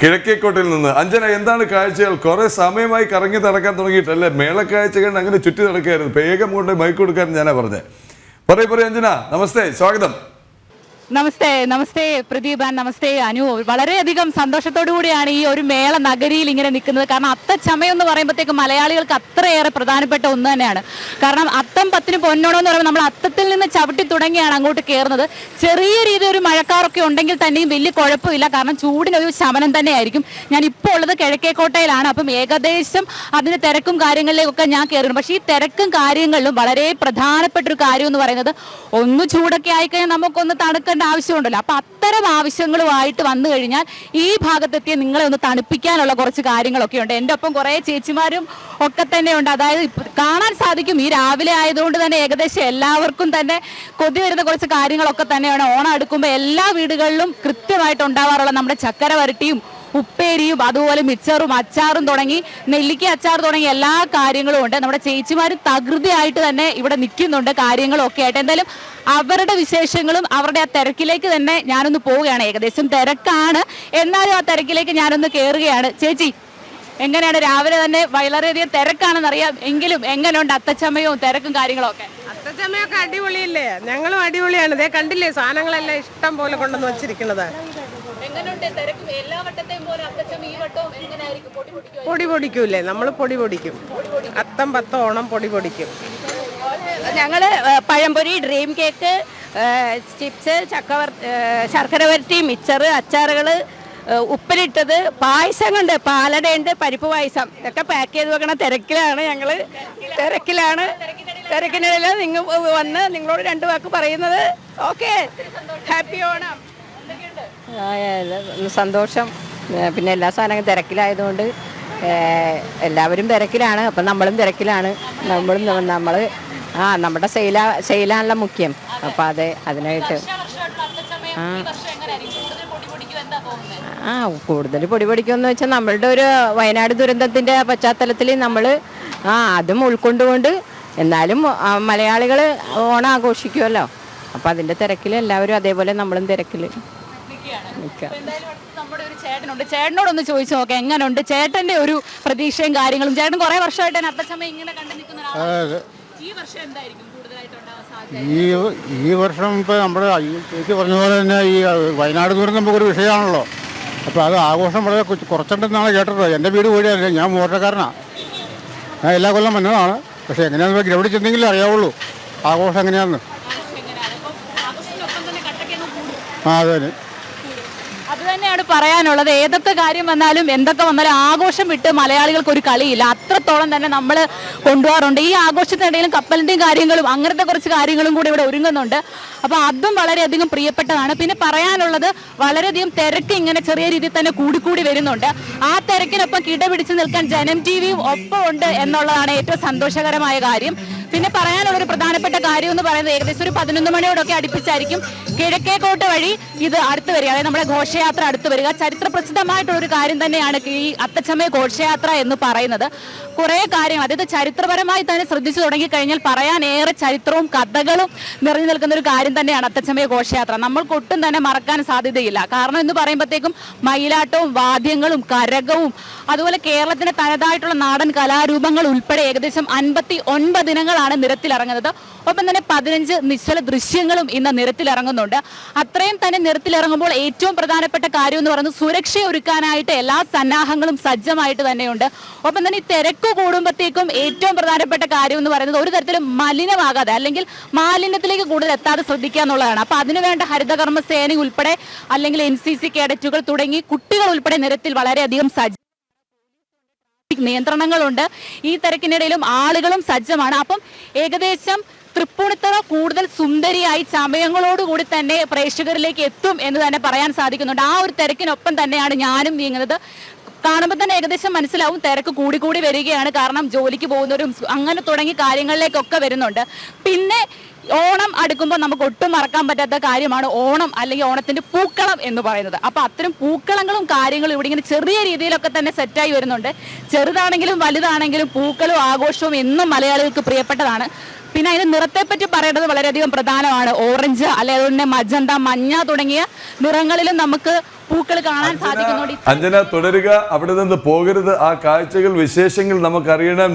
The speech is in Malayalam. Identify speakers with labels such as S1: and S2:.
S1: കിഴക്കേക്കോട്ടയിൽ നിന്ന് അഞ്ജന, എന്താണ് കാഴ്ചകൾ? കുറെ സമയമായി കറങ്ങി നടക്കാൻ തുടങ്ങിയിട്ടല്ലേ? മേളക്കാഴ്ചകൾ അങ്ങനെ ചുറ്റി നടക്കുകയായിരുന്നു. വേഗം കൊണ്ട് മൈക്ക് കൊടുക്കാൻ ഞാനാ പറഞ്ഞത്. പറയൂ അഞ്ജന, നമസ്തേ, സ്വാഗതം.
S2: നമസ്തേ നമസ്തേ പ്രദീപൻ, നമസ്തേ അനു. വളരെയധികം സന്തോഷത്തോടു കൂടിയാണ് ഈ ഒരു മേള നഗരിയിൽ ഇങ്ങനെ നിൽക്കുന്നത്. കാരണം അത്തച്ചമയം എന്ന് പറയുമ്പോഴത്തേക്ക് മലയാളികൾക്ക് അത്രയേറെ പ്രധാനപ്പെട്ട ഒന്ന് തന്നെയാണ്. കാരണം അത്തം പത്തിന് പൊന്നോണം എന്ന് പറയുമ്പോൾ നമ്മൾ അത്തത്തിൽ നിന്ന് ചവിട്ടി തുടങ്ങിയാണ് അങ്ങോട്ട് കയറുന്നത്. ചെറിയ രീതിയിൽ ഒരു മഴക്കാറൊക്കെ ഉണ്ടെങ്കിൽ തന്നെയും വലിയ കുഴപ്പമില്ല. കാരണം ചൂടിനൊരു ശമനം തന്നെയായിരിക്കും. ഞാൻ ഇപ്പോൾ ഉള്ളത് കിഴക്കേക്കോട്ടയിലാണ്. അപ്പം ഏകദേശം അതിൻ്റെ തിരക്കും കാര്യങ്ങളിലേക്കൊക്കെ ഞാൻ കയറുന്നു. പക്ഷേ ഈ തിരക്കും കാര്യങ്ങളിലും വളരെ പ്രധാനപ്പെട്ട ഒരു കാര്യം എന്ന് പറയുന്നത്, ഒന്ന് ചൂടൊക്കെ ആയിക്കഴിഞ്ഞാൽ നമുക്കൊന്ന് തണുക്കാൻ ആവശ്യമുണ്ടല്ലോ. അപ്പൊ അത്തരം ആവശ്യങ്ങളുമായിട്ട് വന്നു കഴിഞ്ഞാൽ ഈ ഭാഗത്തെത്തിയ നിങ്ങളെ ഒന്ന് തണുപ്പിക്കാനുള്ള കുറച്ച് കാര്യങ്ങളൊക്കെ ഉണ്ട്. എൻ്റെ ഒപ്പം കുറേ ചേച്ചിമാരും ഒക്കെ തന്നെ ഉണ്ട്. അതായത് കാണാൻ സാധിക്കും, ഈ രാവിലെ ആയതുകൊണ്ട് തന്നെ ഏകദേശം എല്ലാവർക്കും തന്നെ കൊതി വരുന്ന കുറച്ച് കാര്യങ്ങളൊക്കെ തന്നെയാണ്. ഓണം അടുക്കുമ്പോൾ എല്ലാ വീടുകളിലും കൃത്യമായിട്ട് ഉണ്ടാവാറുള്ള നമ്മുടെ ചക്കര വരട്ടിയും ഉപ്പേരിയും അതുപോലെ മിച്ചറും അച്ചാറും തുടങ്ങി നെല്ലിക്ക അച്ചാർ തുടങ്ങി എല്ലാ കാര്യങ്ങളും ഉണ്ട്. നമ്മുടെ ചേച്ചിമാർ തകൃതിയായിട്ട് തന്നെ ഇവിടെ നിൽക്കുന്നുണ്ട് കാര്യങ്ങളും ഒക്കെ ആയിട്ട്. എന്തായാലും അവരുടെ വിശേഷങ്ങളും അവരുടെ ആ തിരക്കിലേക്ക് തന്നെ ഞാനൊന്ന് പോവുകയാണ്. ഏകദേശം തിരക്കാണ്, എന്നാലും ആ തിരക്കിലേക്ക് ഞാനൊന്ന് കയറുകയാണ്. ചേച്ചി, എങ്ങനെയാണ്? രാവിലെ തന്നെ വളരെയധികം തിരക്കാണെന്നറിയാം, എങ്കിലും എങ്ങനെയുണ്ട് അത്തച്ചമയവും തിരക്കും കാര്യങ്ങളും ഒക്കെ?
S3: അത്തച്ചമയൊക്കെ അടിപൊളിയല്ലേ? ഞങ്ങളും അടിപൊളിയാണ്. ഇതേ കണ്ടില്ലേ, സാധനങ്ങളെല്ലാം ഇഷ്ടം പോലെ കൊണ്ടുവന്ന് വെച്ചിരിക്കുന്നത്. പൊടി പൊടിക്കൂലേ? നമ്മൾ പൊടി പൊടിക്കും. അത്തം പത്തം ഓണം പൊടി പൊടിക്കും.
S4: ഞങ്ങള് പഴംപൊരി, ഡ്രീം കേക്ക്, ചിപ്സ്, ശർക്കര വരട്ടി, മിച്ചർ, അച്ചാറുകൾ, ഉപ്പിലിട്ടത്, പായസം കൊണ്ട് പാലടയുണ്ട്, പരിപ്പ് പായസം ഇതൊക്കെ പാക്ക് ചെയ്ത് വെക്കണ തിരക്കിലാണ് ഞങ്ങൾ. തിരക്കിനിടയിൽ നിങ്ങൾ വന്ന് നിങ്ങളോട് രണ്ട് വാക്ക് പറയുന്നത്. Okay, happy Onam. സന്തോഷം. പിന്നെ എല്ലാ സാധനങ്ങളും തിരക്കിലായതുകൊണ്ട് എല്ലാവരും തിരക്കിലാണ്. അപ്പം നമ്മളും തിരക്കിലാണ്. നമ്മൾ നമ്മുടെ സെയിലാണല്ലോ മുഖ്യം. അപ്പം അതിനായിട്ട് കൂടുതൽ പൊടി പൊടിക്കുമെന്ന് വെച്ചാൽ നമ്മളുടെ ഒരു വയനാട് ദുരന്തത്തിൻ്റെ പശ്ചാത്തലത്തിൽ നമ്മൾ അതും ഉൾക്കൊണ്ടുകൊണ്ട് എന്നാലും മലയാളികൾ ഓണം ആഘോഷിക്കുമല്ലോ. അപ്പം അതിൻ്റെ തിരക്കിൽ എല്ലാവരും അതേപോലെ നമ്മളും തിരക്കിൽ നിൽക്കുക.
S2: ചേട്ടനോടൊന്ന് ചോദിച്ചു നോക്കാം, എങ്ങനെയുണ്ട് ചേട്ടന്റെ ഒരു പ്രതീക്ഷയും കാര്യങ്ങളും? ചേട്ടൻ കുറെ വർഷമായിട്ട് അത്തച്ചമയം ഇങ്ങനെ കണ്ടു നിൽക്കുന്ന ഒരാളാണ്. ഈ വർഷം എന്തായിരിക്കും കൂടുതലായിട്ടുണ്ടാവാൻ സാധ്യത?
S5: ഈ വർഷം ഇപ്പോൾ നമ്മുടെ ചേച്ചി പറഞ്ഞ പോലെ തന്നെ ഈ വയനാട് ദൂരം നമുക്കൊരു വിഷയമാണല്ലോ. അപ്പോൾ അത് ആഘോഷം വളരെ കുറച്ചുണ്ടെന്നാണ് കേട്ടത്. എൻ്റെ വീട് കൂടിയല്ലേ, ഞാൻ മോട്ടോക്കാരനാണ്. ഞാൻ എല്ലാ കൊല്ലം വന്നതാണ്. പക്ഷേ എങ്ങനെയാണെന്ന് ഗ്രൗണ്ടിൽ ചെന്നെങ്കിലും അറിയാവുള്ളൂ ആഘോഷം എങ്ങനെയാണെന്ന്. അതെ,
S2: അത് തന്നെയാണ് പറയാനുള്ളത്. ഏതൊക്കെ കാര്യം വന്നാലും എന്തൊക്കെ വന്നാലും ആഘോഷം വിട്ട് മലയാളികൾക്ക് ഒരു കളിയില്ല. അത്രത്തോളം തന്നെ നമ്മൾ കൊണ്ടുപോകാറുണ്ട്. ഈ ആഘോഷത്തിനിടയിലും കപ്പലിൻ്റെയും കാര്യങ്ങളും അങ്ങനത്തെ കുറച്ച് കാര്യങ്ങളും കൂടി ഇവിടെ ഒരുങ്ങുന്നുണ്ട്. അപ്പോൾ അതും വളരെയധികം പ്രിയപ്പെട്ടതാണ്. പിന്നെ പറയാനുള്ളത്, വളരെയധികം തിരക്ക് ഇങ്ങനെ ചെറിയ രീതിയിൽ തന്നെ കൂടിക്കൂടി വരുന്നുണ്ട്. ആ തിരക്കിനൊപ്പം കിടപിടിച്ച് നിൽക്കാൻ ജനം ടിവിയും ഒപ്പം ഉണ്ട് എന്നുള്ളതാണ് ഏറ്റവും സന്തോഷകരമായ കാര്യം. പിന്നെ പറയാനുള്ളൊരു പ്രധാനപ്പെട്ട കാര്യം എന്ന് പറയുന്നത്, ഏകദേശം ഒരു 11 മണിയോടൊക്കെ അടുപ്പിച്ചായിരിക്കും കിഴക്കേക്കോട്ട വഴി ഇത് അടുത്ത് വരിക, അതായത് നമ്മുടെ ഘോഷയാത്ര അടുത്ത് വരിക. ചരിത്ര പ്രസിദ്ധമായിട്ടുള്ളൊരു കാര്യം തന്നെയാണ് ഈ അത്തച്ചമയ ഘോഷയാത്ര എന്ന് പറയുന്നത്. കുറേ കാര്യങ്ങൾ, അതായത് ചരിത്രപരമായി തന്നെ ശ്രദ്ധിച്ചു തുടങ്ങിക്കഴിഞ്ഞാൽ പറയാൻ ഏറെ ചരിത്രവും കഥകളും നിറഞ്ഞു നിൽക്കുന്ന ഒരു കാര്യം തന്നെയാണ് അത്തച്ചമയ ഘോഷയാത്ര. നമ്മൾക്ക് ഒട്ടും തന്നെ മറക്കാൻ സാധ്യതയില്ല. കാരണം എന്ന് പറയുമ്പോഴത്തേക്കും മയിലാട്ടവും വാദ്യങ്ങളും കരകവും അതുപോലെ കേരളത്തിന്റെ തനതായിട്ടുള്ള നാടൻ കലാരൂപങ്ങൾ ഉൾപ്പെടെ ഏകദേശം 59 ഇനങ്ങളാണ് നിരത്തിലിറങ്ങുന്നത്. ഒപ്പം തന്നെ 15 നിശ്ചല ദൃശ്യങ്ങളും ഇന്ന് നിരത്തിലിറങ്ങുന്നുണ്ട്. അത്രയും തന്നെ നിരത്തിലിറങ്ങുമ്പോൾ ഏറ്റവും പ്രധാനപ്പെട്ട കാര്യം എന്ന് പറയുന്നത്, സുരക്ഷയൊരുക്കാനായിട്ട് എല്ലാ സന്നാഹങ്ങളും സജ്ജമായിട്ട് തന്നെയുണ്ട്. ഒപ്പം തന്നെ ഈ തിരക്ക് കൂടുമ്പോഴത്തേക്കും ഏറ്റവും പ്രധാനപ്പെട്ട കാര്യം എന്ന് പറയുന്നത്, ഒരു തരത്തിലും മലിനമാകാതെ അല്ലെങ്കിൽ മാലിന്യത്തിലേക്ക് കൂടുതൽ എത്താതെ ശ്രദ്ധിക്കുക എന്നുള്ളതാണ്. അപ്പൊ അതിനുവേണ്ട ഹരിതകർമ്മ സേന ഉൾപ്പെടെ അല്ലെങ്കിൽ NCC കേഡറ്റുകൾ തുടങ്ങി കുട്ടികൾ ഉൾപ്പെടെ നിരത്തിൽ വളരെയധികം നിയന്ത്രണങ്ങളുണ്ട്. ഈ തിരക്കിനിടയിലും ആളുകളും സജ്ജമാണ്. അപ്പം ഏകദേശം തൃപ്പൂണിത്തുറ കൂടുതൽ സുന്ദരിയായി ചമയങ്ങളോടുകൂടി തന്നെ പ്രേക്ഷകരിലേക്ക് എത്തും എന്ന് തന്നെ പറയാൻ സാധിക്കുന്നുണ്ട്. ആ ഒരു തിരക്കിനൊപ്പം തന്നെയാണ് ഞാനും നീങ്ങുന്നത്. കാണുമ്പോൾ തന്നെ ഏകദേശം മനസ്സിലാവും തിരക്ക് കൂടി വരികയാണ്. കാരണം ജോലിക്ക് പോകുന്നവരും അങ്ങനെ തുടങ്ങി കാര്യങ്ങളിലേക്കൊക്കെ വരുന്നുണ്ട്. പിന്നെ ഓണം അടുക്കുമ്പോൾ നമുക്ക് ഒട്ടും മറക്കാൻ പറ്റാത്ത കാര്യമാണ് ഓണം അല്ലെങ്കിൽ ഓണത്തിന്റെ പൂക്കളം എന്ന് പറയുന്നത്. അപ്പൊ അത്തരം പൂക്കളങ്ങളും കാര്യങ്ങളും ഇവിടെ ഇങ്ങനെ ചെറിയ രീതിയിലൊക്കെ തന്നെ സെറ്റായി വരുന്നുണ്ട്. ചെറുതാണെങ്കിലും വലുതാണെങ്കിലും പൂക്കളും ആഘോഷവും എന്നും മലയാളികൾക്ക് പ്രിയപ്പെട്ടതാണ്. പിന്നെ അതിന്റെ നിറത്തെപ്പറ്റി പറയേണ്ടത് വളരെയധികം പ്രധാനമാണ്. ഓറഞ്ച്, അല്ലെങ്കിൽ അതുകൊണ്ട് മജന്ത, മഞ്ഞ തുടങ്ങിയ നിറങ്ങളിലും നമുക്ക് പൂക്കൾ കാണാൻ സാധിക്കുന്നുണ്ട്.
S1: അഞ്ജന തുടരുക, അവിടെ നിന്ന് പോകരുത്. ആ കാഴ്ചകൾ, വിശേഷങ്ങൾ നമുക്കറിയണം.